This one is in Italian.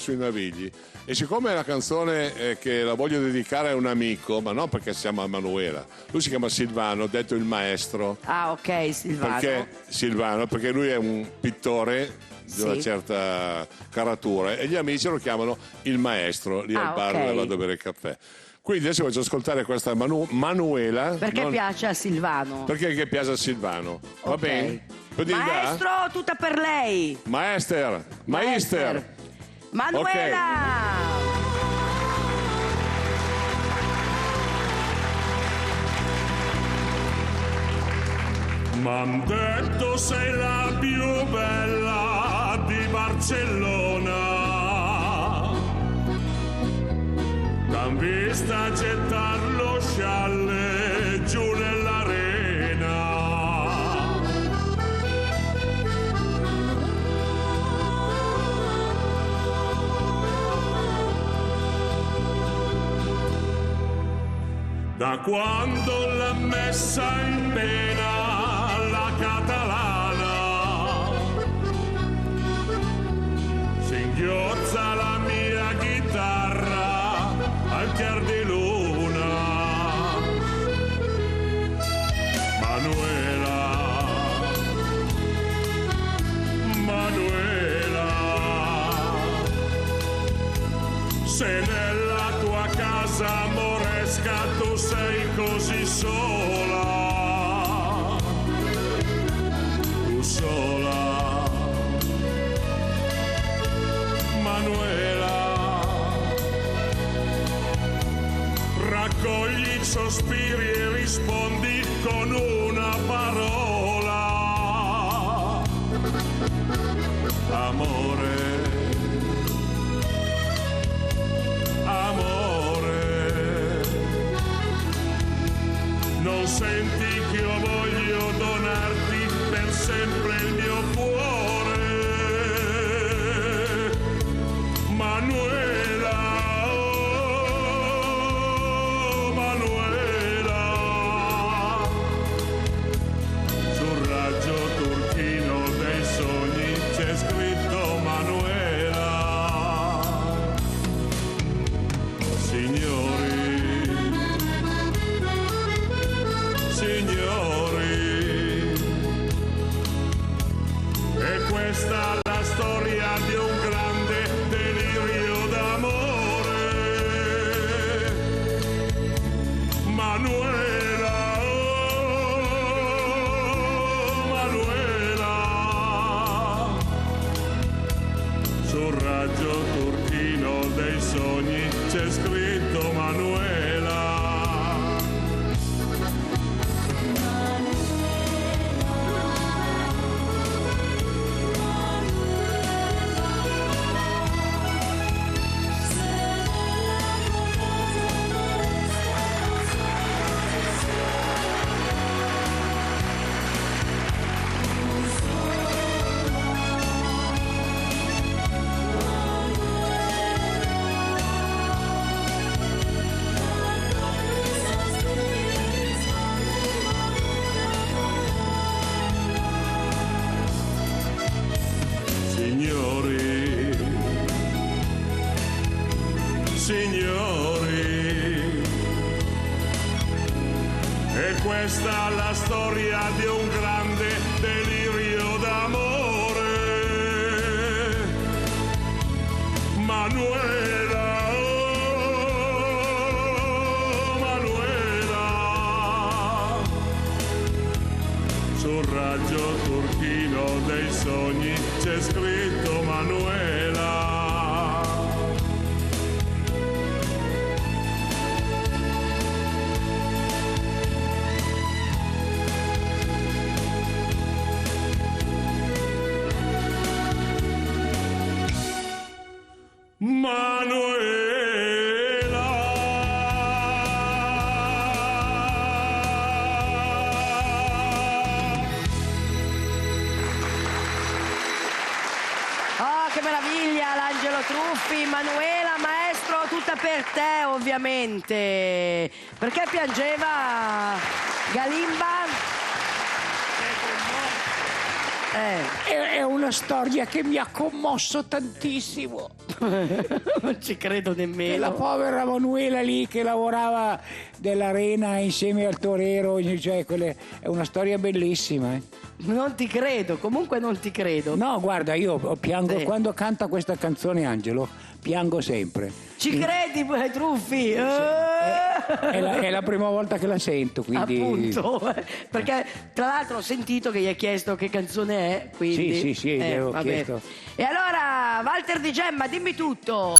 sui Navigli, e siccome la canzone che la voglio dedicare a un amico, ma non perché si chiama Manuela, lui si chiama Silvano, detto il maestro. Ah, ok, Silvano. Perché lui è un pittore di una certa caratura e gli amici lo chiamano il maestro lì al bar dove vado a bere il caffè. Quindi adesso faccio ascoltare questa Manuela. Perché piace a Silvano? Perché piace a Silvano. Va bene? Maestro, tutta per lei. Maister. Manuela. M'han detto sei la più bella di Barcellona, t'han vista gettar lo scialle giù nell'arena, da quando l'ha messa in pena la catalana, singhiozza la mia chitarra al chiar di luna. Manuela, se nella tua casa moresca tu sei così sola, Manuela, raccogli i sospiri e rispondi con una parola: amore, amore. Non senti che io voglio donarti per sempre il mio cuore, Manuela, oh Manuela. Sul raggio turchino dei sogni c'è scritto Manuela. Signori, e questa è la storia di un grande delirio d'amore, Manuela, oh Manuela. Sul raggio turchino dei sogni c'è scritto Manuela. Signori, e questa è la storia di un grande delirio d'amore, Manuela, oh Manuela. Sul raggio turchino dei sogni c'è scritto Manuela. Manuela. Oh, che meraviglia, l'Angelo Truffi, Manuela, maestro, tutta per te ovviamente. Perché piangeva Galimba? È una storia che mi ha commosso tantissimo. Non ci credo nemmeno. E la povera Manuela lì che lavorava dell'arena insieme al torero, cioè è una storia bellissima. Non ti credo, comunque non ti credo. No, guarda, io piango Sì. quando canta questa canzone, Angelo, piango sempre. Ci credi, Truffi? È la prima volta che la sento, quindi... Appunto, perché tra l'altro ho sentito che gli hai chiesto che canzone è, quindi... Sì, le ho vabbè. chiesto. E allora, Walter Di Gemma, dimmi tutto.